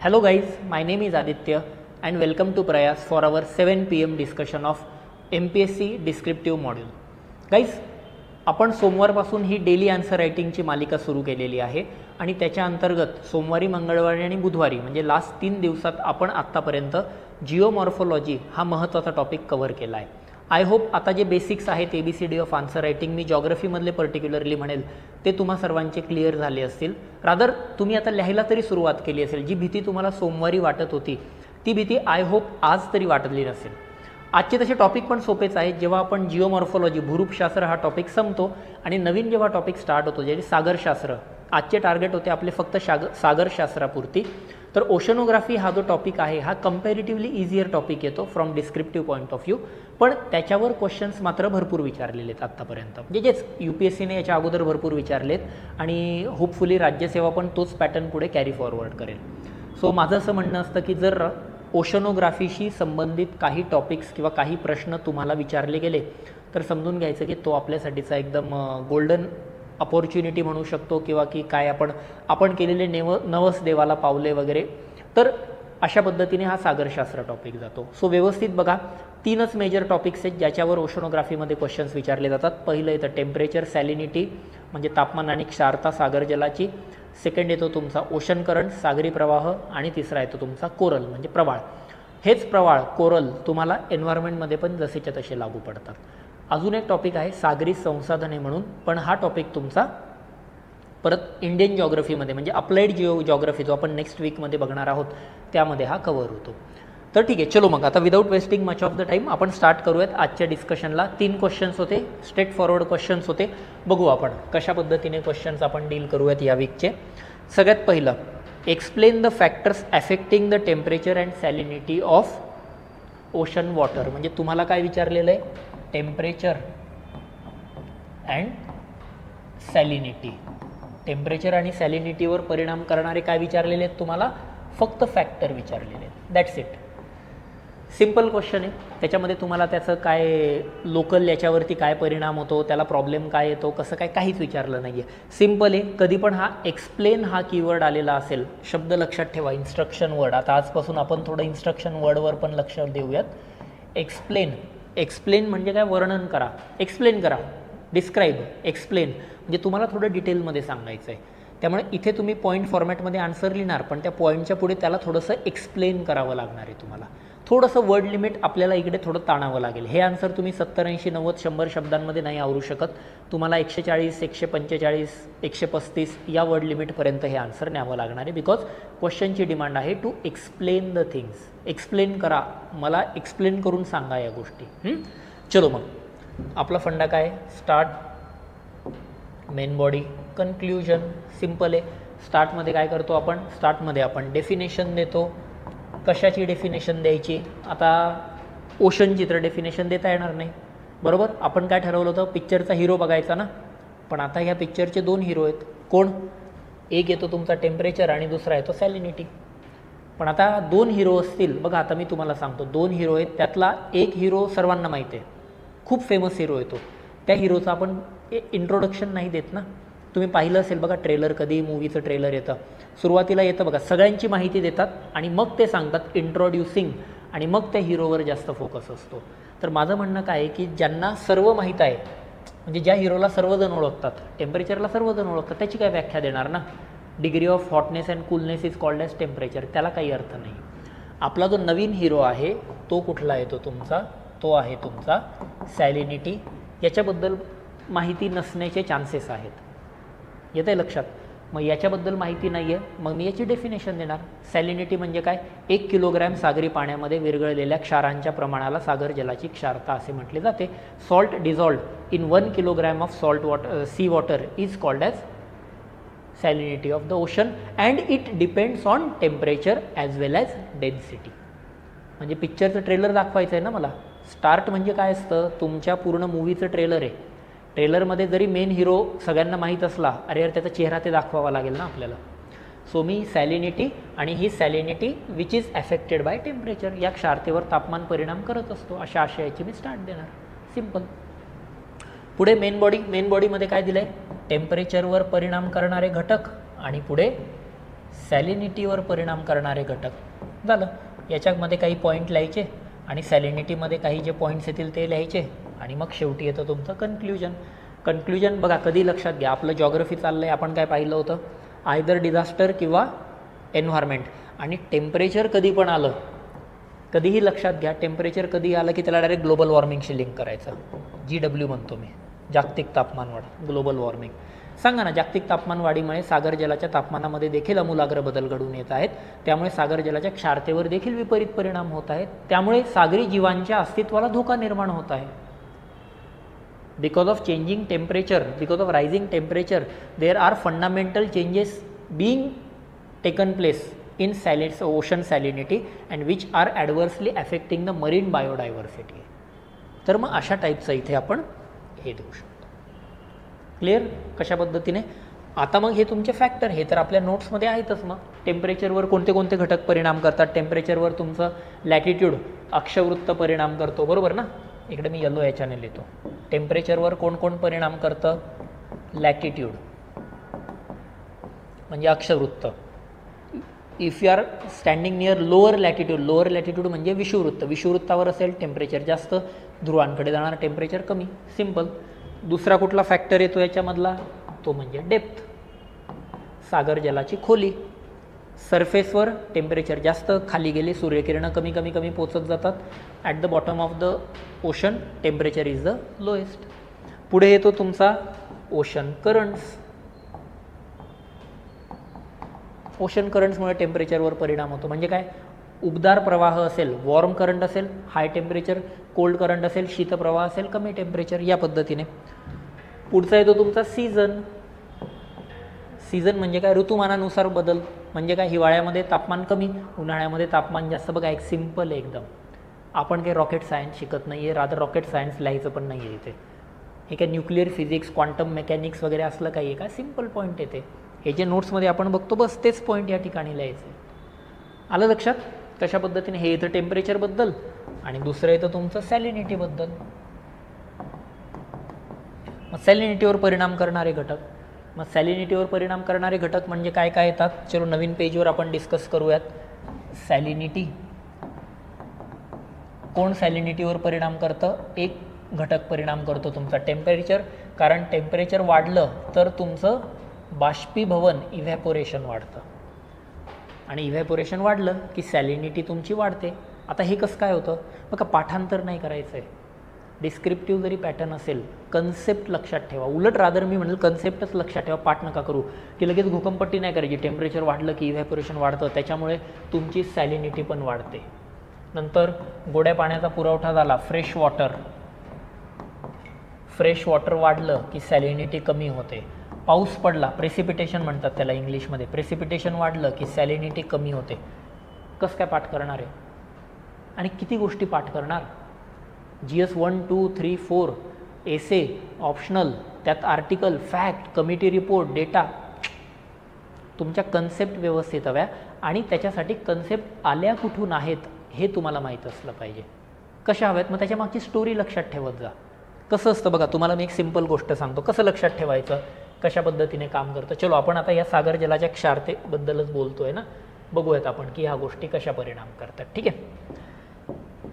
Hello guys, my name is Aditya and welcome to Prayas for our 7 PM discussion of MPSC descriptive module. Guys, आपण सोमवारपासून ही daily answer रायटिंगची मालिका सुरू केलेली आहे आणि त्याच्या अंतर्गत सोमवारी, मंगळवारी आणि बुधवारी म्हणजे लास्ट 3 दिवसात आपण आत्तापर्यंत जिओमॉर्फोलॉजी हा महत्त्वाचा टॉपिक कव्हर केला आहे. आय होप आता जे बेसिक्स आहेत ABCD ऑफ आन्सर रायटिंग, मी जॉग्रफीमधले पर्टिक्युलरली म्हणेल ते तुम्हा सर्वांचे क्लिअर झाले असतील. रादर तुम्ही आता लिहायला तरी सुरुवात केली असेल. जी भीती तुम्हाला सोमवारी वाटत होती ती भीती आय होप आज तरी वाटली नसेल. आजचे तसे टॉपिक पण सोपेच आहेत. जेव्हा आपण जिओमॉर्फोलॉजी भूरूपशास्त्र हा टॉपिक संपतो आणि नवीन जेव्हा टॉपिक स्टार्ट होतो जे सागरशास्त्र, आजचे टार्गेट होते आपले फक्त सागरशास्त्रापुरती. तर ओशनोग्राफी हा जो टॉपिक आहे हा कंपॅरेटिव्हली इझियर टॉपिक येतो from descriptive point of view, पण त्याच्यावर क्वेश्चन्स मात्र भरपूर विचारलेले आहेत आत्तापर्यंत. म्हणजे जेच UPSCने याच्या अगोदर भरपूर विचारलेत आणि होपफुली राज्यसेवा पण तोच पॅटर्न पुढे कॅरी फॉरवर्ड करेल. सो माझं असं म्हणणं असतं की जर ओशनोग्राफीशी संबंधित काही टॉपिक्स किंवा काही प्रश्न तुम्हाला विचारले गेले तर समजून घ्यायचं की तो आपल्यासाठीचा एकदम गोल्डन अपॉर्च्युनिटी म्हणू शकतो किंवा की काय आपण केलेले नवस देवाला पावले वगैरे. तर अशा पद्धतीने हा सागरशास्त्र टॉपिक जातो. सो व्यवस्थित बघा, 3च मेजर टॉपिक्स आहेत ज्याच्यावर ओशनोग्राफीमध्ये क्वेश्चन्स विचारले जातात. पहिलं येतं टेम्परेचर, सॅलिनिटी म्हणजे तापमान आणि क्षारता सागर जलाची. सेकंड येतो तुमचा ओशन करंट, सागरी प्रवाह. आणि तिसरा येतो तुमचा कोरल म्हणजे प्रवाळ. हेच प्रवाळ, कोरल तुम्हाला एन्व्हायरमेंटमध्ये पण जसेच्या तसे लागू पडतात. अजून एक टॉपिक आहे सागरी संसाधने म्हणून, पण हा टॉपिक तुमचा परत इंडियन जॉग्रफीमध्ये म्हणजे अप्लाइड जॉग्रफी जो आपण नेक्स्ट वीकमध्ये बघणार आहोत त्यामध्ये हा कव्हर होतो. तर ठीक आहे, चलो मग आता without wasting much of the time आपण स्टार्ट करूयात आजच्या डिस्कशनला. 3 क्वेश्चन्स होते, स्ट्रेट फॉरवर्ड क्वेश्चन्स होते. बघू आपण कशा पद्धतीने क्वेश्चन्स आपण डील करूयात या वीकचे. सगळ्यात पहिलं, explain the factors affecting the temperature and salinity of ocean water. म्हणजे तुम्हाला काय विचारलेलं आहे, टेम्परेचर अँड सॅलिनिटी. टेम्परेचर आणि सॅलिनिटीवर परिणाम करणारे काय विचारलेले आहेत तुम्हाला, फक्त फॅक्टर विचारलेले आहेत. That's it. सिम्पल क्वेश्चन आहे. त्याच्यामध्ये तुम्हाला त्याचं काय लोकल याच्यावरती काय परिणाम होतो, त्याला प्रॉब्लेम काय येतो, कसं काय, काहीच विचारलं नाही आहे. सिम्पल आहे. कधी पण हा एक्सप्लेन हा कीवर्ड आलेला असेल, शब्द लक्षात ठेवा, इन्स्ट्रक्शन वर्ड. आता आजपासून आपण थोडं इन्स्ट्रक्शन वर्डवर पण लक्ष देऊयात. एक्सप्लेन म्हणजे काय, वर्णन करा, एक्सप्लेन करा, डिस्क्राईब, एक्सप्लेन म्हणजे तुम्हाला थोडं डिटेलमध्ये सांगायचं आहे. त्यामुळे इथे तुम्ही पॉईंट फॉर्मॅटमध्ये आन्सर लिहिणार, पण त्या पॉईंटच्या पुढे त्याला थोडंसं एक्सप्लेन करावं लागणार आहे तुम्हाला. थोडंसं वर्ड लिमिट आपल्याला इकडे थोडं ताणावं लागेल. हे आन्सर तुम्ही 70, 80, 90, 100 शब्दांमध्ये नाही आवरू शकत. तुम्हाला 140, 145, 135 या वर्ड लिमिटपर्यंत हे आन्सर न्यावं लागणार आहे. बिकॉज क्वेश्चनची डिमांड आहे to explain the things. Explain करा, मला एक्सप्लेन करून सांगा या गोष्टी. चलो मग आपला फंडा काय, start, main body, conclusion. Simple आहे. स्टार्टमध्ये काय करतो आपण, स्टार्टमध्ये आपण डेफिनेशन देतो. कशाची डेफिनेशन द्यायची, आता ओशनची तर डेफिनेशन देता येणार नाही, बरोबर. आपण काय ठरवलं होतं, पिक्चरचा हिरो बघायचा ना. पण आता ह्या पिक्चरचे 2 हिरो आहेत. कोण, एक येतो तुमचा टेम्परेचर आणि दुसरा येतो सॅलिनिटी. पण आता 2 हिरो असतील, बघा आता मी तुम्हाला सांगतो, 2 हिरो आहेत. त्यातला एक हिरो सर्वांना माहिती आहे, खूप फेमस हिरो येतो. त्या हिरोचं आपण इंट्रोडक्शन नाही देत ना. तुम्ही पाहिलं असेल बघा ट्रेलर, कधी मूवीचं ट्रेलर येतं, सुरुवातीला येतं बघा, सगळ्यांची माहिती देतात आणि मग ते सांगतात इंट्रोड्युसिंग, आणि मग त्या हिरोवर जास्त फोकस असतो. तर माझं म्हणणं काय आहे की ज्यांना सर्व माहीत आहे, म्हणजे ज्या हिरोला सर्वजण ओळखतात, टेम्परेचरला सर्वजण ओळखतात, त्याची काय व्याख्या देणार ना. Degree of hotness and coolness is called as temperature, त्याला काही अर्थ नाही. आपला जो नवीन हिरो आहे तो कुठला येतो तुमचा, तो आहे तुमचा सॅलिनिटी. याच्याबद्दल माहिती नसण्याचे चान्सेस आहेत, येतं आहे लक्षात. मग याच्याबद्दल माहिती नाही आहे, मग मी याची डेफिनेशन देणार. सॅलिनिटी म्हणजे काय, 1 किलोग्रॅम सागरी पाण्यामध्ये विरघळलेल्या क्षारांच्या प्रमाणाला सागर जलाची क्षारता असे म्हटले जाते. Salt dissolved in 1 kilogram of sea water is called as salinity of the ocean and it depends on temperature as well as density. म्हणजे पिक्चरचं ट्रेलर दाखवायचं आहे ना मला. स्टार्ट म्हणजे काय असतं, तुमच्या पूर्ण मूवीचं ट्रेलर आहे. ट्रेलरमध्ये जरी मेन हिरो सगळ्यांना माहीत असला, अरे यार त्याचा चेहरा ते दाखवावा लागेल ना आपल्याला. सो मी सॅलिनिटी, आणि ही salinity which is affected by temperature, या क्षारतेवर तापमान परिणाम करत असतो, अशा आशयाची मी स्टार्ट देणार. सिम्पल. पुढे मेन बॉडी. मेन बॉडीमध्ये काय दिलं आहे, टेम्परेचरवर परिणाम करणारे घटक, आणि पुढे सॅलिनिटीवर परिणाम करणारे घटक झालं. याच्यामध्ये काही पॉईंट लिहायचे आणि सॅलिनिटीमध्ये काही जे पॉईंट्स येतील ते लिहायचे आणि मग शेवटी येतं तुमचं कन्क्ल्युजन. कन्क्ल्युजन बघा कधी लक्षात घ्या, आपलं जॉग्रफी चाललं आहे, आपण काय पाहिलं होतं, आयदर डिझास्टर किंवा एन्व्हायरमेंट. आणि टेम्परेचर कधी पण आलं, कधीही लक्षात घ्या, टेम्परेचर कधी आलं की त्याला डायरेक्ट ग्लोबल वॉर्मिंगशी लिंक करायचं. GW म्हणतो मी, जागतिक तापमानवाढ, ग्लोबल वॉर्मिंग. सांगा ना, जागतिक तापमानवाढीमुळे सागर जलाच्या तापमानामध्ये देखील आमूलाग्र बदल घडून येत आहेत. त्यामुळे सागर जलाच्या क्षारतेवर देखील विपरीत परिणाम होत आहेत. त्यामुळे सागरी जीवांच्या अस्तित्वाला धोका निर्माण होत आहे. Because of changing temperature, because of rising temperature, there are fundamental changes being taken place in ocean salinity and which are adversely affecting the marine biodiversity. तर मग अशा टाईपचं इथे आपण हे देऊ शकतो. क्लिअर कशा पद्धतीने. आता मग हे तुमचे फॅक्टर, हे तर आपल्या नोट्समध्ये आहेतच. मग टेम्परेचरवर कोणते कोणते घटक परिणाम करतात. टेम्परेचरवर तुमचं लॅटिट्यूड, अक्षवृत्त परिणाम करतो, बरोबर ना. इकडे मी येलो याच्याने लिहितो. टेम्परेचरवर कोण कोण परिणाम करतं, लॅटिट्यूड म्हणजे अक्षवृत्त. If you are standing near lower latitude म्हणजे विषुववृत्त, विषुववृत्तावर असेल टेम्परेचर जास्त, ध्रुवांकडे जाणार टेम्परेचर कमी, सिंपल. दुसरा कुठला फॅक्टर येतो याच्यामधला, तो म्हणजे डेप्थ, सागर जलाची खोली. सरफेसवर टेम्परेचर जास्त, खाली गेले सूर्यकिरणं कमी कमी कमी पोचत जातात. At the bottom of the ocean temperature is the lowest. पुढे येतो तुमचा ओशन करंट्स. ओशन करंट्समुळे टेम्परेचरवर परिणाम होतो. म्हणजे काय, उबदार प्रवाह असेल, वॉर्म करंट असेल हाय टेम्परेचर, कोल्ड करंट असेल शीतप्रवाह असेल कमी टेम्परेचर, या पद्धतीने. पुढचा येतो तुमचा सीझन. सीझन म्हणजे काय, ऋतुमानानुसार बदल. म्हणजे काय, हिवाळ्यामध्ये तापमान कमी, उन्हाळ्यामध्ये तापमान जास्त. बघा एक सिम्पल आहे एकदम. आपण काही रॉकेट सायन्स शिकत नाही आहे, रादर रॉकेट सायन्स लिहायचं पण नाही आहे इथे. हे काय न्यूक्लिअर फिजिक्स, क्वांटम मेकॅनिक्स वगैरे असलं काही आहे का, सिम्पल पॉईंट येते. हे जे नोट्समध्ये आपण बघतो बस तेच पॉईंट या ठिकाणी लिहायचे. आलं लक्षात कशा पद्धतीने. हे येतं टेम्परेचरबद्दल आणि दुसरं येतं तुमचं सॅलिनिटीबद्दल. मग सॅलिनिटीवर परिणाम करणारे घटक, मग सॅलिनिटीवर परिणाम करणारे घटक म्हणजे काय काय येतात. चलो नवीन पेजवर आपण डिस्कस करूयात. सॅलिनिटी, कोण सॅलिनिटीवर परिणाम करतं, एक घटक परिणाम करतो तुमचा टेम्परेचर. कारण टेम्परेचर वाढलं तर तुमचं बाष्पीभवन, इव्हॅपोरेशन वाढतं आणि इव्हॅपोरेशन वाढलं की सॅलिनिटी तुमची वाढते. आता हे कसं काय होतं बघा, पाठांतर नाही करायचं आहे. डिस्क्रिप्टिव्ह जरी पॅटर्न असेल, कन्सेप्ट लक्षात ठेवा. उलट रादर मी म्हणेल कन्सेप्टच लक्षात ठेवा, पाठ नका करू की लगेच घोकंपट्टी नाही करायची. टेम्परेचर वाढलं की इव्हॅपोरेशन वाढतं, त्याच्यामुळे तुमची सॅलिनिटी पण वाढते. नंतर गोड्या पाण्याचा पुरवठा झाला, फ्रेश वॉटर वाढलं की सॅलिनिटी कमी होते. पाऊस पडला, प्रेसिपिटेशन म्हणतात त्याला इंग्लिशमध्ये, प्रेसिपिटेशन वाढलं की सॅलिनिटी कमी होते. कसं काय पाठ करणार आहे आणि किती गोष्टी पाठ करणार. GS 1, 2, 3, 4 एसे ऑप्शनल, त्यात article, fact, committee report, data. तुमच्या कन्सेप्ट व्यवस्थित हव्या आणि त्याच्यासाठी कन्सेप्ट आल्या कुठून आहेत हे तुम्हाला माहीत असलं पाहिजे. कशा हव्यात, मग त्याच्या मागची स्टोरी लक्षात ठेवत जा. कसं असतं बघा, तुम्हाला मी एक सिंपल गोष्ट सांगतो कसं लक्षात ठेवायचं, कशा पद्धतीने काम करतं. चलो आपण आता या सागर जलाच्या क्षारतेबद्दलच बोलतोय ना, बघूयात आपण की ह्या गोष्टी कशा परिणाम करतात. ठीक आहे.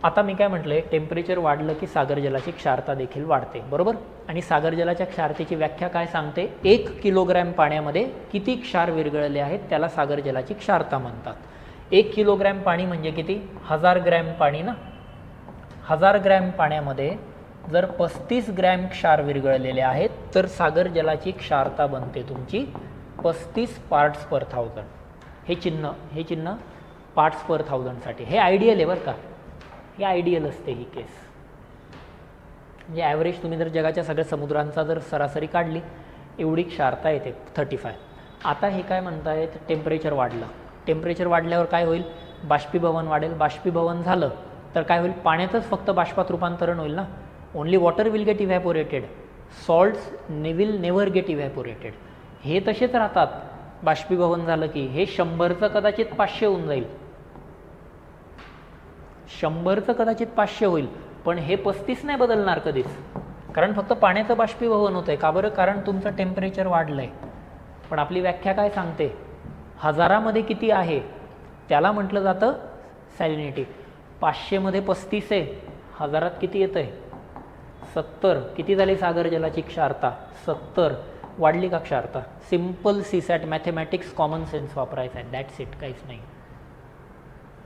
आता मी काय म्हटलंय, टेम्परेचर वाढलं की सागर जलाची क्षारता देखील वाढते, बरोबर. आणि सागर जलाच्या क्षारतेची व्याख्या काय सांगते, 1 किलोग्रॅम पाण्यामध्ये किती क्षार विरघळले आहेत त्याला सागर जलाची क्षारता म्हणतात. 1 किलोग्रॅम पाणी म्हणजे किती, 1000 ग्रॅम पाणी ना. 1000 ग्रॅम पाण्यामध्ये जर 35 ग्रॅम क्षार विरघळलेले आहेत तर सागर जलाची क्षारता बनते तुमची 35 पार्ट्स पर थाउजंड. हे चिन्ह पार्ट्स पर थाउजंडसाठी. हे आयडियल आहे बरं का, हे आयडियल असते ही केस. म्हणजे ॲव्हरेज तुम्ही जर जगाच्या सगळ्या समुद्रांचा जर सरासरी काढली एवढी क्षारता येते 35. आता हे काय म्हणतायत, टेम्परेचर वाढलं. टेम्परेचर वाढल्यावर काय होईल, बाष्पीभवन वाढेल. बाष्पीभवन झालं तर काय होईल, पाण्यातच फक्त बाष्पात रूपांतरण होईल ना. Only water will get evaporated, salts will never get evaporated. हे तसेच राहतात. बाष्पीभवन झालं की हे 100चं कदाचित 500 होऊन जाईल, 100चं कदाचित 500 होईल, पण हे 35 नाही बदलणार कधीच. कारण फक्त पाण्याचं बाष्पीभवन होतं आहे. का बरं, कारण तुमचं टेम्परेचर वाढलं आहे. पण आपली व्याख्या काय सांगते, हजारामध्ये किती आहे त्याला म्हटलं जातं सॅलिनिटी. 500मध्ये 35 आहे, हजारात किती येतं आहे 70. किती झाली सागर जलाची क्षारता 70. वाढली का क्षारता? Simple CSAT mathematics common sense वापरायचा आहे, दॅट्स इट, काहीच नाही.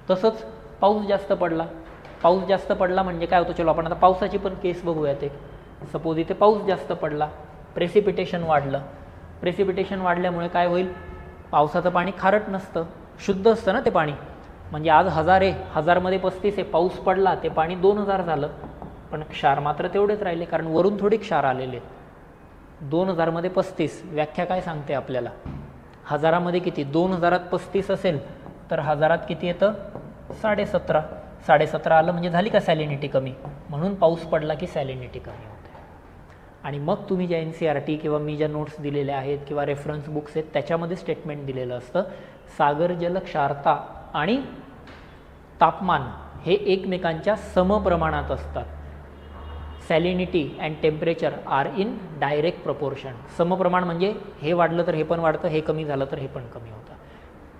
तसंच पाऊस जास्त पडला. पाऊस जास्त पडला म्हणजे काय होतं? चलो आपण आता पावसाची पण केस बघूया. ते सपोज इथे पाऊस जास्त पडला, प्रेसिपिटेशन वाढलं. प्रेसिपिटेशन वाढल्यामुळे काय होईल? पावसाचं पाणी खारट नसतं, शुद्ध असतं ना ते पाणी. म्हणजे आज 1000 आहे, 1000मध्ये 35 आहे, पाऊस पडला ते पाणी 2000 झालं, पण क्षार मात्र तेवढेच राहिले, कारण वरून थोडी क्षार आलेले. 2000मध्ये 35 व्याख्या काय सांगते आपल्याला? हजारामध्ये किती? 2000त 35 असेल तर हजारात किती येतं? 17.5. 17.5 आलं म्हणजे झाली का सॅलिनिटी कमी? म्हणून पाऊस पडला की सॅलिनिटी कमी होते. आणि मग तुम्ही ज्या NCERT किंवा मी ज्या नोट्स दिलेल्या आहेत किंवा रेफरन्स बुक्स आहेत त्याच्यामध्ये स्टेटमेंट दिलेलं असतं, सागर जल क्षारता आणि तापमान हे एकमेकांच्या समप्रमाणात असतात. Salinity and temperature are in direct proportion. समप्रमाण म्हणजे हे वाढलं तर हे पण वाढतं, हे कमी झालं तर हे पण कमी होतं.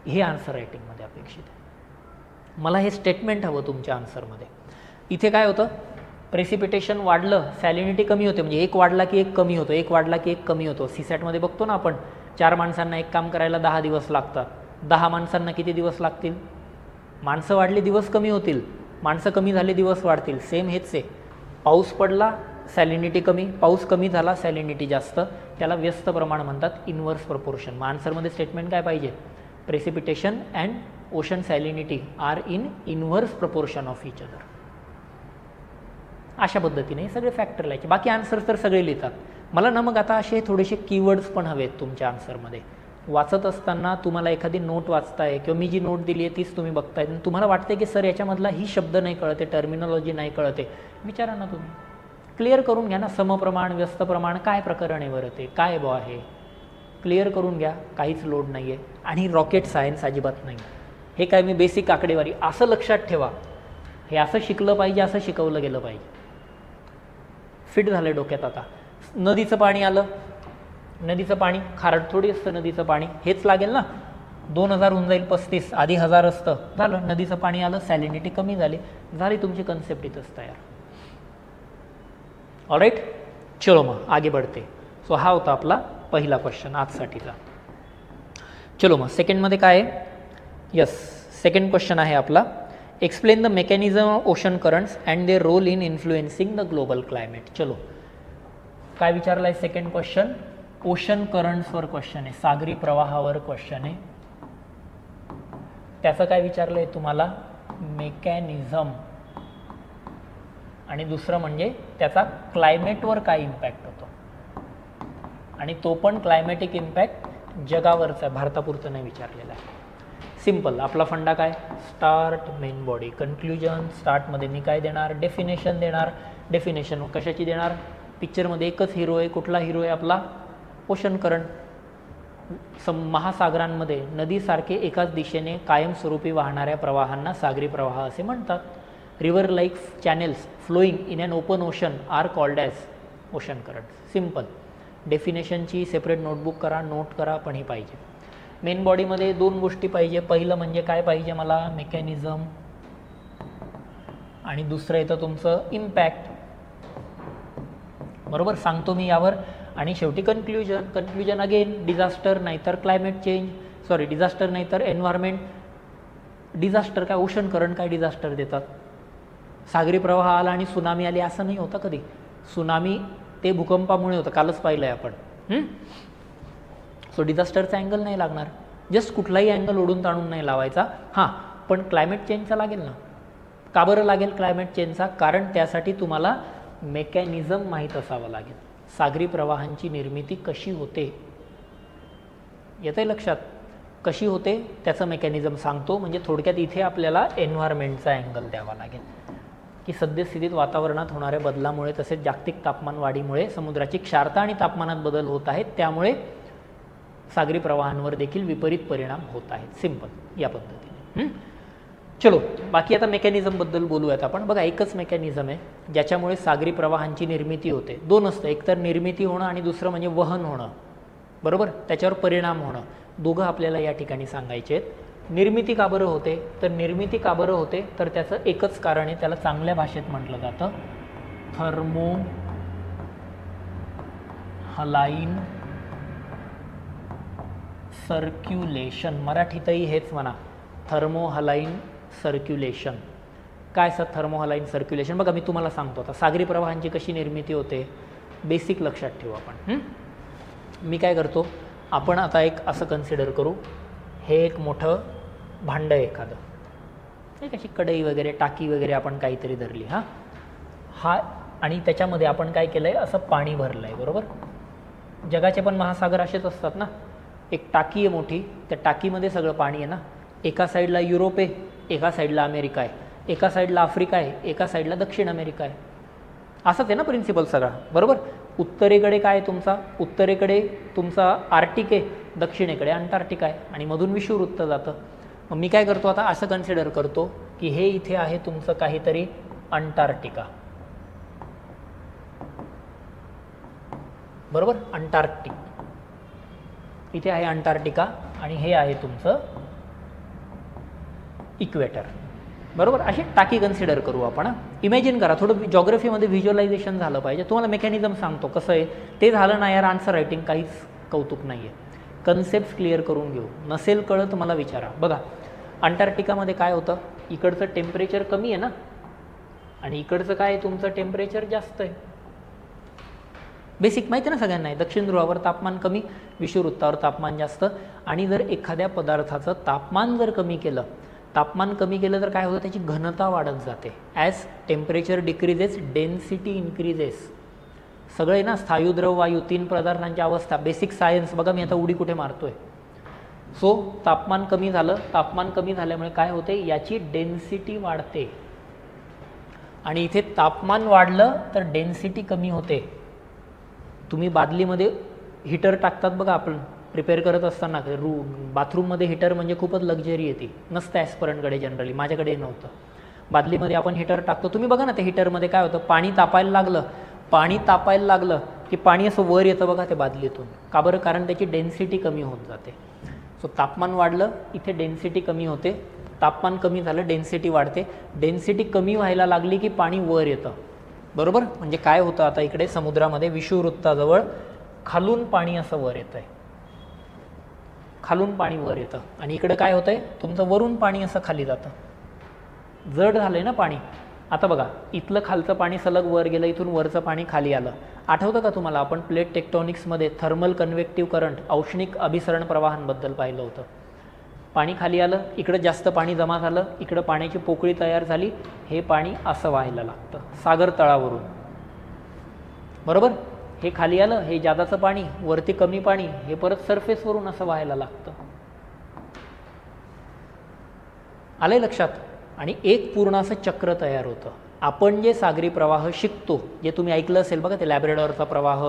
हे आन्सर रायटिंगमध्ये अपेक्षित आहे. मला हे स्टेटमेंट हवं तुमच्या आन्सरमध्ये. इथे काय होतं? प्रेसिपिटेशन वाढलं, सॅलिनिटी कमी होते, म्हणजे एक वाढला की एक कमी होतो, एक वाढला की एक कमी होतो. सीसॅटमध्ये बघतो ना आपण, 4 माणसांना एक काम करायला 10 दिवस लागतात. 10 माणसांना किती दिवस लागतील? माणसं वाढली दिवस कमी होतील, माणसं कमी झाले दिवस वाढतील. सेम हेच आहे. पाऊस पडला सॅलिनिटी कमी, पाऊस कमी झाला सॅलिनिटी जास्त, त्याला व्यस्त प्रमाण म्हणतात, इनव्हर्स प्रपोर्शन. मग आन्सरमध्ये स्टेटमेंट काय पाहिजे? Precipitation and ocean salinity are in inverse proportion of each other. अशा पद्धतीने सगळे फॅक्टर लिहायचे. बाकी आन्सर्स तर सगळे लिहितात. मला ना मग आता असे थोडेसे कीवर्ड्स पण हवेत तुमच्या आन्सरमध्ये. वाचत असताना तुम्हाला एखादी नोट वाचताय किंवा मी जी नोट दिली आहे तीच तुम्ही बघताय, तुम्हाला वाटते की सर याच्यामधला ही शब्द नाही कळते, टर्मिनॉलॉजी नाही कळते, विचारा ना तुम्ही, क्लिअर करून घ्या ना. समप्रमाण, व्यस्त प्रमाण काय प्रकरण आहे बरं, ते काय बो आहे, क्लिअर करून घ्या. काहीच लोड नाही आहे. आणि रॉकेट सायन्स अजिबात नाही. हे काय मी बेसिक आकडेवारी असं लक्षात ठेवा, हे असं शिकलं पाहिजे, असं शिकवलं गेलं पाहिजे. फिट झालं डोक्यात. आता नदीचं पाणी आलं, नदीचं पाणी खारट थोडी असतं, नदीचं पाणी हेच लागेल ना. 2000 होऊन जाईल 35, आधी 1000 असतं, झालं. नदीचं पाणी आलं, सॅलिनिटी कमी झाली, झाली तुमची कन्सेप्ट इथंच तयार. ऑलराईट, चलो मग आगे बढ़ते. सो हा होता आपला पहिला क्वेश्चन आजसाठीचा. चलो मग सेकंडमध्ये काय आहे? यस, सेकंड क्वेश्चन आहे आपला, explain the mechanism of ocean currents and their role in influencing the global climate. चलो, काय विचारलं आहे सेकंड क्वेश्चन? ओशन करंट्सवर क्वेश्चन आहे, सागरी प्रवाहावर क्वेश्चन आहे. त्याचं काय विचारलं आहे तुम्हाला? मेकॅनिझम. आणि दुसरं म्हणजे त्याचा क्लायमेटवर काय इम्पॅक्ट होतो, आणि तो पण क्लायमॅटिक इम्पॅक्ट जगावरचा, भारतापुरतं नाही विचारलेला आहे. सिम्पल. आपला फंडा काय? Start, main body, conclusion. स्टार्टमध्ये मी काय देणार? डेफिनेशन देणार. डेफिनेशन कशाची देणार? पिक्चरमध्ये एकच हिरो आहे. कुठला हिरो आहे आपला? Ocean current. महासागरांमध्ये नदीसारखे एकाच दिशेने कायमस्वरूपी वाहणाऱ्या प्रवाहांना सागरी प्रवाह असे म्हणतात. River like channels flowing in an open ocean are called as ocean current. Simple. डेफिनेशनची सेपरेट नोटबुक करा, नोट करा, पण ही पाहिजे. मेन बॉडीमध्ये 2 गोष्टी पाहिजे. पहिलं म्हणजे काय पाहिजे मला? मेकॅनिझम. आणि दुसरं येतं तुमचं इम्पॅक्ट. बरोबर सांगतो मी यावर. आणि शेवटी कन्क्लुजन. कन्क्लुजन अगेन डिझास्टर नाहीतर क्लायमेट चेंज, सॉरी डिझास्टर नाहीतर एन्व्हायरमेंट. डिझास्टर काय? ओशन करंट काय डिझास्टर देतात? सागरी प्रवाह आला आणि सुनामी आली असं नाही होतं कधी. सुनामी ते भूकंपामुळे होतं, कालच पाहिलं आहे आपण. सो डिझास्टरचा अँगल नाही लागणार. जस्ट कुठलाही अँगल ओढून ताणून नाही लावायचा. हां, पण क्लायमेट चेंजचा लागेल ना. का बरं लागेल क्लायमेट चेंजचा? कारण त्यासाठी तुम्हाला मेकॅनिझम माहीत असावं लागेल. सागरी प्रवाहांची निर्मिती कशी होते, येतंय लक्षात? कशी होते त्याचं मेकॅनिझम सांगतो. म्हणजे थोडक्यात इथे आपल्याला एन्व्हायरमेंटचा अँगल द्यावा लागेल की सद्यस्थितीत वातावरणात होणाऱ्या बदलामुळे तसेच जागतिक तापमान वाढीमुळे समुद्राची क्षारता आणि तापमानात बदल होत आहेत, त्यामुळे सागरी प्रवाहांवर देखील विपरीत परिणाम होत आहेत. सिंपल या पद्धतीने. चलो बाकी आता मेकॅनिझमबद्दल बोलूयात आपण. बघा, एकच मेकॅनिझम आहे ज्याच्यामुळे सागरी प्रवाहांची निर्मिती होते. 2 असतं, एकतर निर्मिती होणं आणि दुसरं म्हणजे वहन होणं. बरोबर, त्याच्यावर परिणाम होणं, दोघं आपल्याला या ठिकाणी सांगायचे आहेत. निर्मिती का बरं होते, तर निर्मिती का बरं होते तर त्याचं एकच कारण आहे, त्याला चांगल्या भाषेत म्हटलं जातं थर्मो हलाइन सर्क्युलेशन. मराठीतही हेच म्हणा, थर्मो हलाइन सर्क्युलेशन. काय असं थर्मो हलाइन सर्क्युलेशन? बघा मी तुम्हाला सांगतो आता सागरी प्रवाहांची कशी निर्मिती होते, बेसिक लक्षात ठेवू आपण. मी काय करतो, आपण आता एक असं कन्सिडर करू, हे एक मोठं भांडं आहे एखादं, एक अशी कढई वगैरे टाकी वगैरे आपण काहीतरी धरली हा आणि त्याच्यामध्ये आपण काय केलं आहे, असं पाणी भरलं आहे. बरोबर, जगाचे पण महासागर असेच असतात ना. एक टाकी आहे मोठी, त्या टाकीमध्ये सगळं पाणी आहे ना. एका साईडला युरोप आहे, एका साईडला अमेरिका आहे, एका साईडला आफ्रिका आहे, एका साईडला दक्षिण अमेरिका आहे. असंच आहे ना प्रिन्सिपल सगळा. बरोबर, उत्तरेकडे काय तुमचा, उत्तरेकडे तुमचा आर्टिक आहे, दक्षिणेकडे अंटार्क्टिका आहे आणि मधून विषुववृत्त जातं. मग मी काय करतो आता, असं कन्सिडर करतो की हे इथे आहे तुमचं काहीतरी अंटार्क्टिका. बरोबर, अंटार्क्टिक इथे आहे अंटार्क्टिका आणि हे आहे तुमचं इक्वेटर. बरोबर, अशी टाकी कन्सिडर करू आपण. इमॅजिन करा, थोडं जॉग्रफीमध्ये व्हिज्युअलायझेशन झालं पाहिजे. तुम्हाला मेकॅनिझम सांगतो कसं आहे ते. झालं ना यार आन्सर रायटिंग काहीच कौतुक नाही आहे. कन्सेप्ट क्लिअर करून घेऊ, नसेल कळत मला विचारा. बघा अंटार्क्टिकामध्ये काय होतं, इकडचं टेम्परेचर कमी आहे ना आणि इकडचं काय तुमचं टेम्परेचर जास्त आहे. बेसिक माहिती आहे ना सगळ्यांना. दक्षिण ध्रुवावर तापमान कमी, विषुववृत्तावर तापमान जास्त. आणि जर एखाद्या पदार्थाचं तापमान जर कमी केलं तर काय होतं, त्याची घनता वाढत जाते. As temperature decreases density increases. सगळे ना स्थायू द्रव वायू, तीन पदार्थांची अवस्था, बेसिक सायन्स. बघा मी आता उडी कुठे मारतोय. सो तापमान कमी झालं, तापमान कमी झाल्यामुळे काय होते, याची डेन्सिटी वाढते. आणि इथे तापमान वाढलं तर डेन्सिटी कमी होते. तुम्ही बादलीमध्ये हीटर टाकतात बघा, आपण प्रिपेअर करत असताना बाथरूममध्ये हीटर म्हणजे खूपच लक्झरी येते, नसतं ॲस्परंटकडे जनरली, माझ्याकडे नव्हतं. बादलीमध्ये आपण हीटर टाकतो, तुम्ही बघा ना त्या हीटरमध्ये काय होतं, पाणी तापायला लागलं की पाणी असं वर येतं बघा ते बादलीतून. का बरं, कारण त्याची डेन्सिटी कमी होत जाते. सो तापमान वाढलं, इथे डेन्सिटी कमी होते. तापमान कमी झालं, डेन्सिटी वाढते. डेन्सिटी कमी व्हायला लागली की पाणी वर येतं. बरोबर, म्हणजे काय होतं आता इकडे समुद्रामध्ये विषुववृत्ताजवळ खालून पाणी असं वर येतं आहे, खालून पाणी वर येतं. आणि इकडे काय होतंय, तुमचं वरून पाणी असं खाली जातं. जड झालंय ना पाणी. आता बघा इथलं खालचं पाणी सलग वर गेलं, इथून वरचं पाणी खाली आलं. आठवतं का तुम्हाला, आपण प्लेट टेक्टॉनिक्समध्ये थर्मल कन्व्हेक्टिव्ह करंट, औष्णिक अभिसरण प्रवाहांबद्दल पाहिलं होतं. पाणी खाली आलं, इकडं जास्त पाणी जमा झालं, इकडं पाण्याची पोकळी तयार झाली, हे पाणी असं व्हायला लागतं सागर तळावरून. बरोबर, हे खाली आलं, हे जादाचं पाणी, वरती कमी पाणी, हे परत सरफेसवरून असं व्हायला लागतं. आलंय लक्षात. आणि एक पूर्ण असं चक्र तयार होतं. आपण जे सागरी प्रवाह शिकतो, जे तुम्ही ऐकलं असेल बघा, ते लॅब्रेडॉरचा प्रवाह,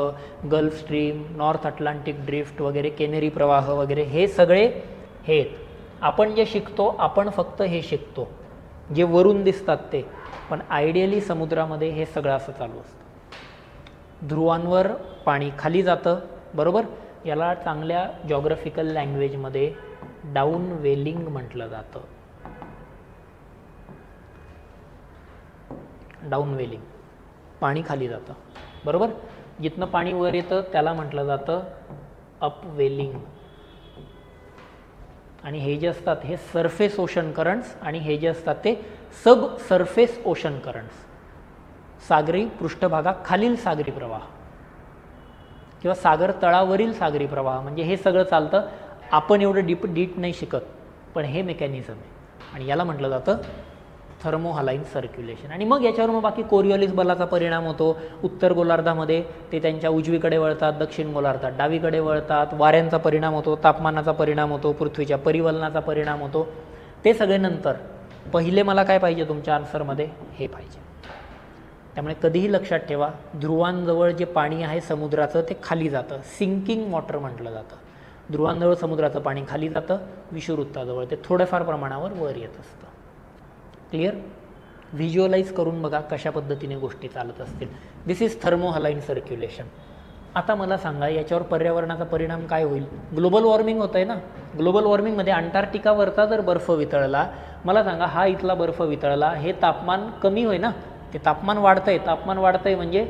gulf stream, north Atlantic drift वगैरे, केनेरी प्रवाह वगैरे, हे सगळे हे आपण जे शिकतो, आपण फक्त हे शिकतो जे वरून दिसतात ते. पण आयडियली समुद्रामध्ये हे सगळं असं चालू असतं. ध्रुवांवर पाणी खाली जातं. बरोबर, याला चांगल्या जॉग्राफिकल लँग्वेजमध्ये डाऊन वेलिंग म्हटलं जातं. डाऊन वेलिंग, पाणी खाली जातं. बरोबर, जिथनं पाणी वर येतं त्याला म्हटलं जातं अप वेलिंग. आणि हे जे असतात हे सरफेस ओशन करंट्स, आणि हे जे असतात ते सब सरफेस ओशन करंट्स. सागरी पृष्ठभागाखालील सागरी प्रवाह किंवा सागर तळावरील सागरी प्रवाह, म्हणजे हे सगळं चालतं. आपण एवढं डीप नाही शिकत, पण हे मेकॅनिझम आहे आणि याला म्हटलं जातं थर्मो हलाइन सर्क्युलेशन. आणि मग याच्यावर मग बाकी कोरिओलिस बलाचा परिणाम होतो. उत्तर गोलार्धामध्ये ते त्यांच्या उजवीकडे वळतात, दक्षिण गोलार्धात डावीकडे वळतात. वाऱ्यांचा परिणाम होतो, तापमानाचा परिणाम होतो, पृथ्वीच्या परिवलनाचा परिणाम होतो. ते सगळे नंतर. पहिले मला काय पाहिजे तुमच्या आन्सरमध्ये, हे पाहिजे. त्यामुळे कधीही लक्षात ठेवा, ध्रुवांजवळ जे पाणी आहे समुद्राचं ते खाली जातं, सिंकिंग वॉटर म्हटलं जातं. ध्रुवांजवळ समुद्राचं पाणी खाली जातं, विषुववृत्ताजवळ ते थोड्याफार प्रमाणावर वर येत असतं. क्लिअर? व्हिज्युअलाइज करून बघा कशा पद्धतीने गोष्टी चालत असतील. दिस इज थर्मो हलाइन सर्क्युलेशन. आता मला सांगा याच्यावर पर्यावरणाचा परिणाम काय होईल? ग्लोबल वॉर्मिंग होतं आहे ना. ग्लोबल वॉर्मिंगमध्ये अंटार्क्टिकावरचा जर बर्फ वितळला, मला सांगा हा इथला बर्फ वितळला, हे तापमान कमी होईल ना. ते तापमान वाढतं आहे म्हणजे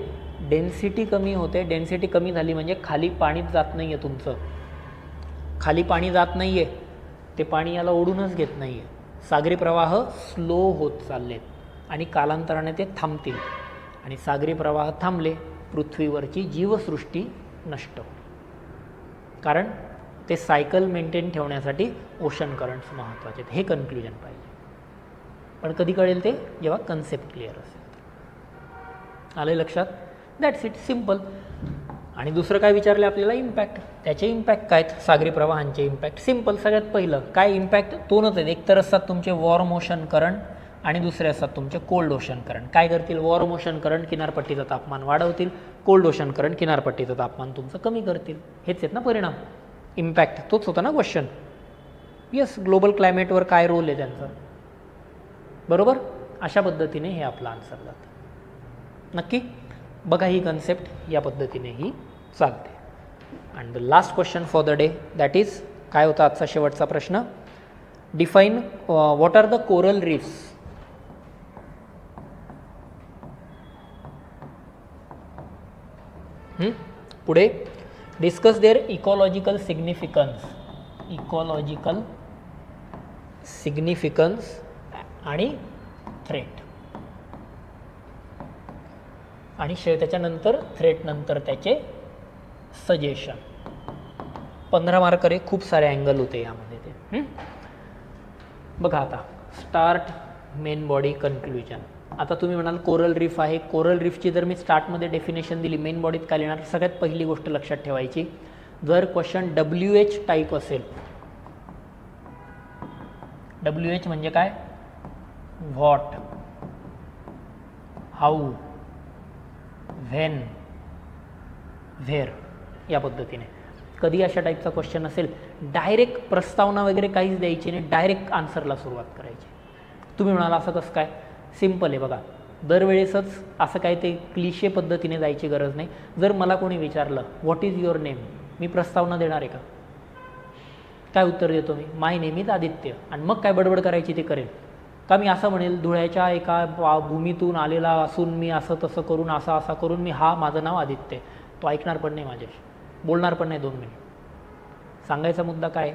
डेन्सिटी कमी होते. डेन्सिटी कमी झाली म्हणजे खाली पाणीच जात नाही आहे तुमचं. खाली पाणी जात नाही आहे, ते पाणी याला ओढूनच घेत नाही आहे. सागरी प्रवाह स्लो होत चाललेत आणि कालांतराने ते थांबतील. आणि सागरी प्रवाह थांबले, पृथ्वीवरची जीवसृष्टी नष्ट होईल. कारण ते सायकल मेंटेन ठेवण्यासाठी ओशन करंट्स महत्त्वाचे आहेत. हे कन्क्ल्युजन पाहिजे. पण कधी कळेल ते? जेव्हा कन्सेप्ट क्लिअर असेल. आले लक्षात? That's it, simple. आणि दुसरं काय विचारलं आपल्याला? इम्पॅक्ट. त्याचे इम्पॅक्ट काय आहेत? सागरी प्रवाहांचे इम्पॅक्ट सिम्पल. सगळ्यात पहिलं काय इम्पॅक्ट? दोनच आहेत. एक तर असतात तुमचे वॉर्म ओशन करंट आणि दुसरे असतात तुमचे कोल्ड ओशन करंट. काय करतील? वॉर्म ओशन करंट किनारपट्टीचं तापमान वाढवतील, कोल्ड ओशन करंट किनारपट्टीचं तापमान तुमचं कमी करतील. हेच आहेत ना परिणाम. इम्पॅक्ट तोच होता ना क्वेश्चन. येस, ग्लोबल क्लायमेटवर काय रोल आहे त्यांचा, बरोबर. अशा पद्धतीने हे आपलं आन्सर जातं. नक्की बघा, ही कन्सेप्ट या पद्धतीने ही चालते. And the last question for the day, that is काय होता आजचा शेवटचा प्रश्न? Define what are the coral reefs. पुढे discuss their ecological significance. Ecological significance आणि थ्रेट. आणि त्याच्यानंतर थ्रेट नंतर त्याचे सजेशन. 15 मार्कर आहे. खूप सारे अँगल होते यामध्ये ते. बघा आता स्टार्ट, मेन बॉडी, कन्क्ल्युजन. आता तुम्ही म्हणाल कोरल रीफ आहे. कोरल रीफची जर मी स्टार्टमध्ये डेफिनेशन दिली, मेन बॉडीत काय लिहिणार? सगळ्यात पहिली गोष्ट लक्षात ठेवायची, जर क्वेश्चन WH टाईप असेल, WH म्हणजे काय? व्हॉट, हाऊ, व्हेन, व्हेअर, या पद्धतीने. कधी अशा टाईपचा क्वेश्चन असेल, डायरेक्ट प्रस्तावना वगैरे काहीच द्यायची नाही, डायरेक्ट आन्सरला सुरुवात करायची. तुम्ही म्हणाल असं कसं काय? सिम्पल आहे बघा. दरवेळेसच असं काय ते क्लिशे पद्धतीने जायची गरज नाही. जर मला कोणी विचारलं व्हॉट इज युअर नेम, मी प्रस्तावना देणार आहे का? काय उत्तर देतो मी? माय नेम इज आदित्य. आणि मग काय बडबड करायची ते करेल का? मी असं म्हणेल धुळ्याच्या एका भूमीतून आलेला असून मी असं तसं करून असा करून मी माझं नाव आदित्य. तो ऐकणार पण नाही माझ्याशी, बोलणार पण नाही 2 मिनिट. सांगायचा मुद्दा काय?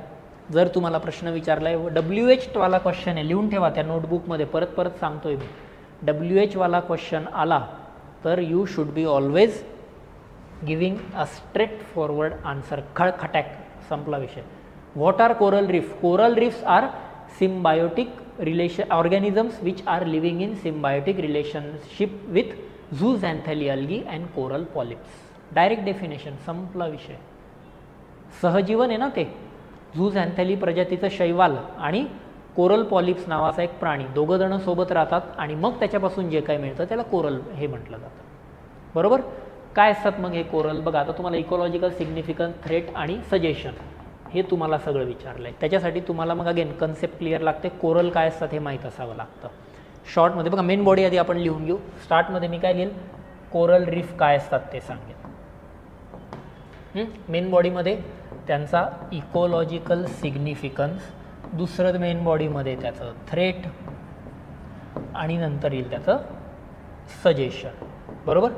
जर तुम्हाला प्रश्न विचारला आहे, WH वाला क्वेश्चन आहे, लिहून ठेवा त्या नोटबुकमध्ये. परत सांगतोय मी, WH वाला क्वेश्चन आला तर you should be always giving a straight forward answer. खटॅक, संपला विषय. What are coral reef? Coral reefs are symbiotic organisms which are living in symbiotic relationship with zooxanthellae algae and coral polyps. Direct definition, संपला विषय. सहजीवन आहे ना ते. झूझॅन्थेली प्रजातीचं शैवाल आणि कोरल पॉलिप्स नावाचा एक प्राणी, दोघं जण सोबत राहतात आणि मग त्याच्यापासून जे काय मिळतं त्याला कोरल हे म्हटलं जातं, बरोबर. काय असतात मग हे कोरल? बघा आता तुम्हाला इकॉलॉजिकल सिग्निफिकन्स, थ्रेट आणि सजेशन हे तुम्हाला सगळं विचारलं आहे. त्याच्यासाठी तुम्हाला मग अगेन कन्सेप्ट क्लिअर लागते. कोरल काय असतात हे माहीत असावं लागतं. शॉर्टमध्ये बघा, मेन बॉडी आधी आपण लिहून घेऊ. स्टार्टमध्ये मी काय लिहिल? कोरल रीफ काय असतात ते सांगेन. मेन बॉडीमध्ये त्यांचा इकॉलॉजिकल सिग्निफिकन्स, दुसरं मेन बॉडीमध्ये त्याचं थ्रेट आणि नंतर येईल त्याचं सजेशन, बरोबर.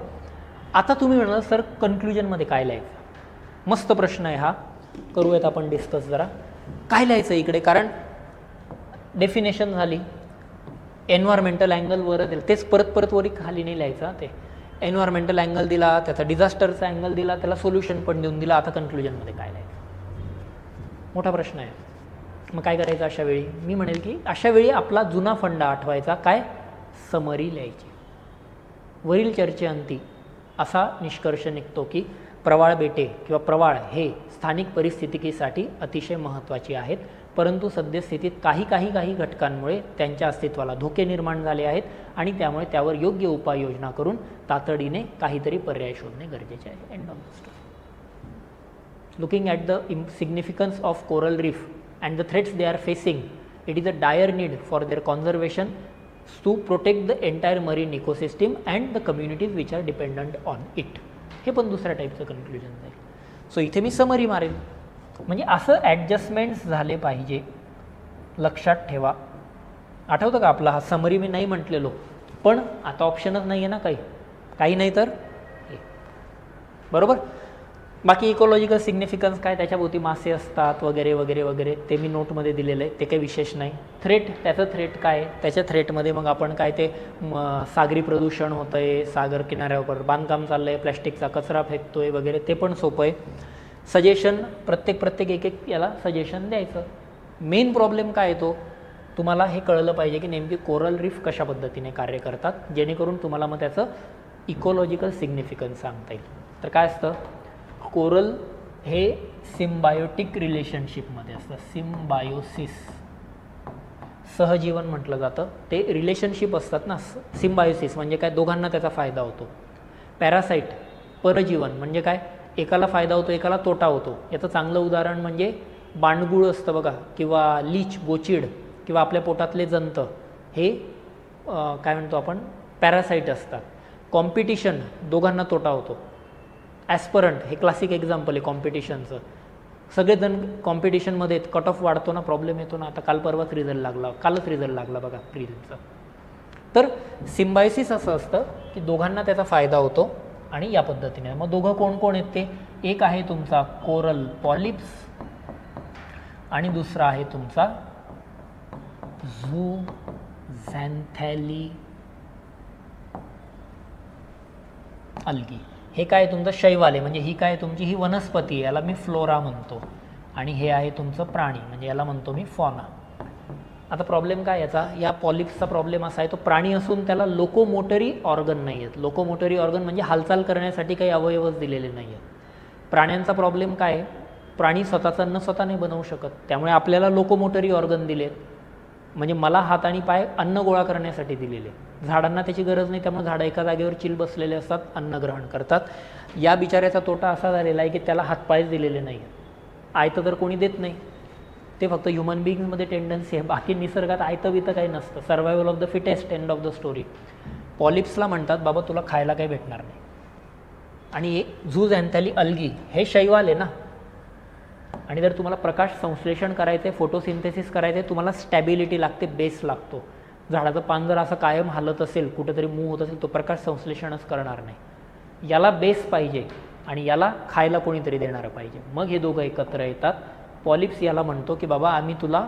आता तुम्ही म्हणाल सर कन्क्ल्युजनमध्ये काय लिहायचं? मस्त प्रश्न आहे हा, करूयात आपण डिस्कस जरा. काय लिहायचं इकडे? कारण डेफिनेशन झाली, एन्व्हायरमेंटल अँगलवर तेच परत वरी खाली नाही लिहायचं. ते एन्व्हायरमेंटल अँगल दिला, त्याचा डिझास्टरचा अँगल दिला, त्याला सोल्युशन पण देऊन दिला. आता कन्क्ल्युजनमध्ये काय लिहायचं? मोठा प्रश्न आहे. मग काय करायचं अशा वेळी? मी म्हणेल की अशा वेळी आपला जुना फंडा आठवायचा. काय? समरी लिहायची. वरील चर्चेअंती असा निष्कर्ष निघतो की प्रवाळ बेटे किंवा प्रवाळ हे स्थानिक परिस्थितीसाठी अतिशय महत्त्वाची आहेत, परंतु सद्यस्थितीत काही घटकांमुळे त्यांच्या अस्तित्वाला धोके निर्माण झाले आहेत आणि त्यामुळे त्यावर योग्य उपाययोजना करून तातडीने काहीतरी पर्याय शोधणे गरजेचे आहे. End of the story. Looking at the significance of coral reef and the threats they are facing, it is a dire need for their conservation to protect the entire marine ecosystem and the communities which are dependent on it. हे पण दुसऱ्या टाईपचं conclusion जाईल. So इथे मी summary मारेल. म्हणजे असं ॲडजस्टमेंट्स झाले पाहिजे, लक्षात ठेवा. आठवतं का आपला हा समरी मी नाही म्हटलेलो, पण आता ऑप्शनच नाही आहे ना काही नाही तर हे, बरोबर. बाकी इकॉलॉजिकल सिग्निफिकन्स काय, त्याच्याभोवती मासे असतात वगैरे वगैरे वगैरे, ते मी नोटमध्ये दिलेलं आहे, ते काही विशेष नाही. थ्रेट, त्याचं थ्रेट काय, त्याच्या थ्रेटमध्ये मग आपण काय ते सागरी प्रदूषण होतं आहे, सागर किनाऱ्यावर बांधकाम चाललं आहे, प्लॅस्टिकचा कचरा फेकतो आहे वगैरे, ते पण सोपं आहे. सजेशन प्रत्येक एक याला सजेशन द्यायचं. मेन प्रॉब्लेम काय येतो, तुम्हाला हे कळलं पाहिजे की नेमकी कोरल रीफ कशा पद्धतीने कार्य करतात, जेणेकरून तुम्हाला मग त्याचं इकॉलॉजिकल सिग्निफिकन्स सांगता येईल. तर काय असतं, कोरल हे सिम्बायोटिक रिलेशनशिपमध्ये असतं. सिम्बायोसिस, सहजीवन म्हटलं जातं. ते रिलेशनशिप असतात ना. सिम्बायोसिस म्हणजे काय, दोघांना त्याचा फायदा होतो. पॅरासाईट, परजीवन म्हणजे काय, एकाला फायदा होतो एकाला तोटा होतो. याचं चांगलं उदाहरण म्हणजे बांडगुळ असतं बघा, किंवा लीच, गोचिड, किंवा आपल्या पोटातले जंत, हे काय म्हणतो आपण, पॅरासाईट असतात. कॉम्पिटिशन, दोघांना तोटा होतो. ॲस्परंट, हे क्लासिक एक्झाम्पल आहे कॉम्पिटिशनचं. सगळेजण कॉम्पिटिशनमध्ये कट ऑफ वाढतो ना, प्रॉब्लेम येतो ना. आता कालच रिझल्ट लागला बघा प्रिलिमचा. तर सिम्बायोसिस असं असतं की दोघांना त्याचा फायदा होतो, आणि या पद्धतीने. मग दोघं कोण कोण आहेत ते, एक आहे तुमचा कोरल पॉलिप्स आणि दुसरा आहे तुमचा झूझॅन्थॅली अल्गी. हे काय तुमचं शैवाल आहे, म्हणजे ही काय तुमची ही वनस्पती आहे, याला मी फ्लोरा म्हणतो. आणि हे आहे तुमचं प्राणी, म्हणजे याला म्हणतो मी फॉना. आता प्रॉब्लेम काय याचा, या पॉलिप्सचा प्रॉब्लेम असा आहे, तो प्राणी असून त्याला लोकोमोटरी ऑर्गन नाही आहेत. लोकोमोटरी ऑर्गन म्हणजे हालचाल करण्यासाठी काही अवयवच दिलेले नाही आहेत. प्राण्यांचा प्रॉब्लेम काय आहे, प्राणी स्वतःचं अन्न स्वतः नाही बनवू शकत, त्यामुळे आपल्याला लोकोमोटरी ऑर्गन दिलेत. म्हणजे मला हात आणि पाय अन्न गोळा करण्यासाठी दिलेले. झाडांना त्याची गरज नाही, त्यामुळे झाडं एका जागेवर चिल बसलेले असतात, अन्न ग्रहण करतात. या बिचाऱ्याचा तोटा असा झालेला आहे की त्याला हातपायच दिलेले नाही आहेत. आयतं तर कोणी देत नाही, ते फक्त ह्युमन बिईंगमध्ये टेंडन्सी आहे. बाकी निसर्गात आयतं बितं काही नसतं. Survival of the fittest, end of the story. पॉलिप्सला म्हणतात बाबा तुला खायला काही भेटणार नाही. आणि झूझॅन्थॅली अल्गी हे शैवाल आहे ना, आणि जर तुम्हाला प्रकाश संश्लेषण करायचं आहे, फोटोसिंथेसिस करायचं आहे, तुम्हाला स्टॅबिलिटी लागते, बेस लागतो. झाडाचं पान जर असं कायम हालत असेल, कुठेतरी मूव्ह होत असेल, तो प्रकाश संश्लेषणच करणार नाही. याला बेस पाहिजे आणि याला खायला कोणीतरी देणारं पाहिजे. मग हे दोघं एकत्र येतात. पॉलिप्स याला म्हणतो की बाबा आम्ही तुला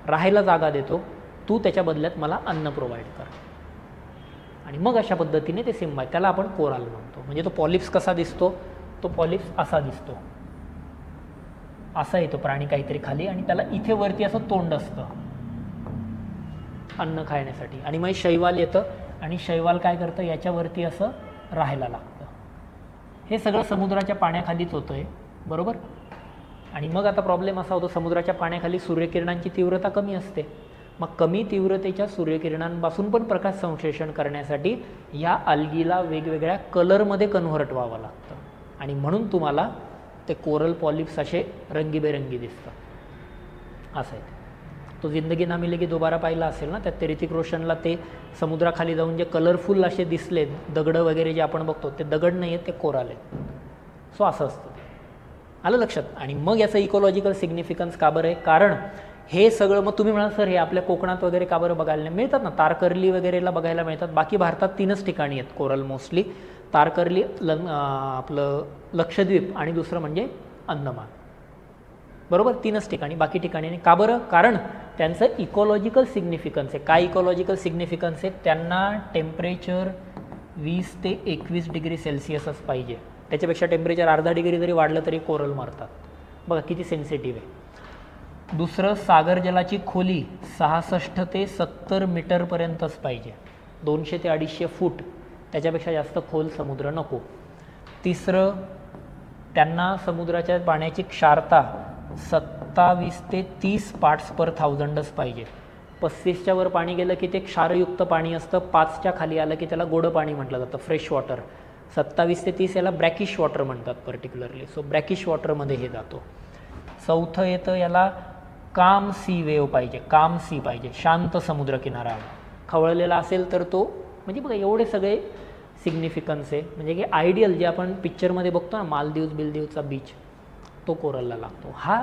राहायला जागा देतो, तू त्याच्या बदल्यात मला अन्न प्रोव्हाइड कर. आणि मग अशा पद्धतीने ते सिम्बाय, त्याला आपण कोराल म्हणतो. म्हणजे तो पॉलिप्स कसा दिसतो, तो पॉलिप्स असा दिसतो, असा येतो प्राणी काहीतरी खाली, आणि त्याला इथे वरती असं तोंड असतं अन्न खाण्यासाठी. आणि मग शैवाल येतं, आणि शैवाल काय करतं, याच्यावरती असं राहायला लागतं. हे सगळं समुद्राच्या पाण्याखालीच होतं आहे, बरोबर. आणि मग आता प्रॉब्लेम असा होतो, समुद्राच्या पाण्याखाली सूर्यकिरणांची तीव्रता कमी असते. मग कमी तीव्रतेच्या सूर्यकिरणांपासून पण प्रकाश संश्लेषण करण्यासाठी या अल्गीला वेगवेगळ्या कलरमध्ये कन्व्हर्ट व्हावं लागतं. आणि म्हणून तुम्हाला ते कोरल पॉलिप्स असे रंगीबेरंगी दिसतात. असं आहे. तो जिंदगी ना मिलेगी दोबारा पाहिला असेल ना, त्यात ते ऋतिक रोशनला ते समुद्राखाली जाऊन जे कलरफुल असे दिसले दगडं वगैरे जे आपण बघतो, ते दगड नाही आहेत, ते कोराल आहेत. सो असं असतं ते. आलं लक्षात. आणि मग याचं इकॉलॉजिकल सिग्निफिकन्स का बरं आहे, कारण हे सगळं, मग तुम्ही म्हणाल सर हे आपल्या कोकणात वगैरे का बरं बघायला नाही मिळतात ना, तारकर्ली वगैरेला बघायला मिळतात. बाकी भारतात 3च ठिकाणी आहेत कोरल मोस्टली, तारकर्ली, आपलं लक्षद्वीप, आणि दुसरं म्हणजे अंदमान, बरोबर. 3च ठिकाणी, बाकी ठिकाणी नाही. का बरं, कारण त्यांचं इकॉलॉजिकल सिग्निफिकन्स आहे. काय इकॉलॉजिकल सिग्निफिकन्स आहे, त्यांना टेम्परेचर 20 ते 21 डिग्री सेल्सिअसच पाहिजे. त्याच्यापेक्षा टेम्परेचर अर्धा डिग्री जरी वाढलं तरी कोरल मरतात. बघा किती सेन्सिटिव्ह आहे. दुसरं, सागर जलाची खोली 66 ते 70 मीटरपर्यंतच पाहिजे, 200 ते 250 फूट, त्याच्यापेक्षा जास्त खोल समुद्र नको. तिसरं, त्यांना समुद्राच्या पाण्याची क्षारता 27 ते 30 पार्ट्स पर थाउजंडच पाहिजे. 35च्या वर पाणी गेलं की ते क्षारयुक्त पाणी असतं, 5च्या खाली आलं की त्याला गोडं पाणी म्हटलं जातं, फ्रेश वॉटर. 27 ते 30 याला ब्रॅकिश वॉटर म्हणतात पर्टिक्युलरली. सो ब्रॅकिश वॉटरमध्ये हे जातो. चौथं येतं, याला काम सी वेव पाहिजे, काम सी पाहिजे, शांत समुद्रकिनारा. खवळलेला असेल तर तो, म्हणजे बघा एवढे सगळे सिग्निफिकन्स आहे, म्हणजे की आयडियल जे आपण पिक्चरमध्ये बघतो ना मालदीव्स बिलदीवचा बीच, तो कोरलला लागतो. हा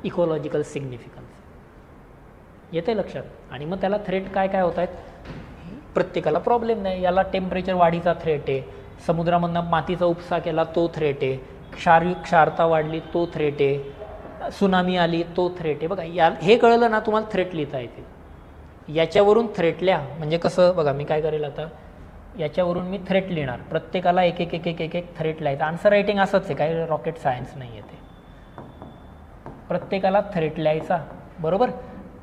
इकॉलॉजिकल सिग्निफिकन्स येते लक्षात. आणि मग त्याला थ्रेट काय काय होत आहेत, प्रत्येकाला प्रॉब्लेम नाही. याला टेम्परेचर वाढीचा थ्रेट आहे, समुद्रामधनं मातीचा उपसा केला तो थ्रेट आहे, क्षारता वाढली तो थ्रेट आहे, सुनामी आली तो थ्रेट आहे. बघा हे कळलं ना तुम्हाला थ्रेट लिहिता येतील. याच्यावरून थ्रेटल्या म्हणजे कसं बघा, मी काय करेल आता, याच्यावरून मी थ्रेट लिहिणार, प्रत्येकाला एक एक एक एक एक एक थ्रेट लिहायचं. आन्सर रायटिंग असंच आहे, काही रॉकेट सायन्स नाही आहे ते. प्रत्येकाला थ्रेट लिहायचा बरोबर,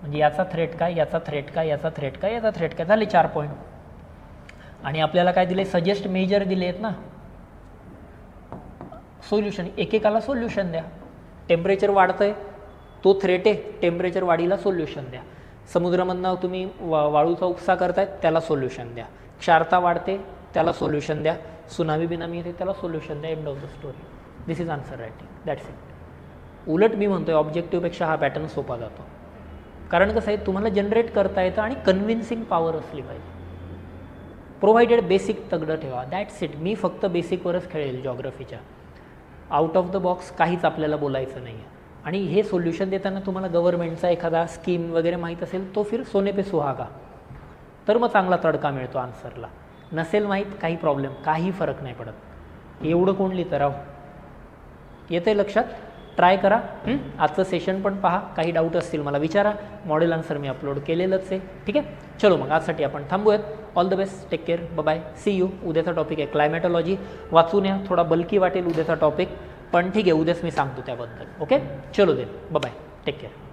म्हणजे याचा थ्रेट काय, याचा थ्रेट काय, याचा थ्रेट काय, याचा थ्रेट काय, झाले 4 पॉईंट. आणि आपल्याला काय दिले, सजेस्ट मेजर दिले आहेत ना, सोल्युशन, एकेकाला सोल्युशन द्या. टेम्परेचर वाढतंय तो थ्रेट आहे, टेम्परेचर वाढीला सोल्युशन द्या. समुद्रामधनं तुम्ही वाळूचा उपसा करताय त्याला सोल्युशन द्या. क्षारता वाढते त्याला सोल्युशन द्या. सुनामी बिनामी येते त्याला सोल्युशन द्या. End of the story. This is answer writing, that's it. उलट मी म्हणतोय ऑब्जेक्टिव्हपेक्षा हा पॅटर्न सोपा जातो. कारण कसं आहे, तुम्हाला जनरेट करता येतं आणि कन्व्हिन्सिंग पॉवर असली पाहिजे. प्रोव्हाइडेड बेसिक तगडं ठेवा, दॅट्स इट. मी फक्त बेसिकवरच खेळेल जॉग्रफीच्या, आउट ऑफ द बॉक्स काहीच आपल्याला बोलायचं नाही आहे. आणि हे सोल्युशन देताना तुम्हाला गव्हर्नमेंटचा एखादा स्कीम वगैरे माहीत असेल तो फिर सोने पे सुहागा, तर मग चांगला तडका मिळतो आन्सरला. नसेल माहीत काही प्रॉब्लेम, काही फरक नाही पडत. एवढं कोण लिहितं राव. येतं आहे लक्षात. ट्राय करा. आजचं सेशन पण पहा, काही डाऊट असतील मला विचारा. मॉडेल आन्सर मी अपलोड केलेलंच आहे. ठीक आहे, चलो मग आजसाठी आपण थांबूयात. All the best, take care, bye, see you. उद्याचा टॉपिक आहे क्लायमॅटॉलॉजी. वाचून या, थोडा बल्की वाटेल उद्याचा टॉपिक, पण ठीक आहे उद्याच मी सांगतो त्याबद्दल. ओके, चलो दे, बाय, टेक केअर.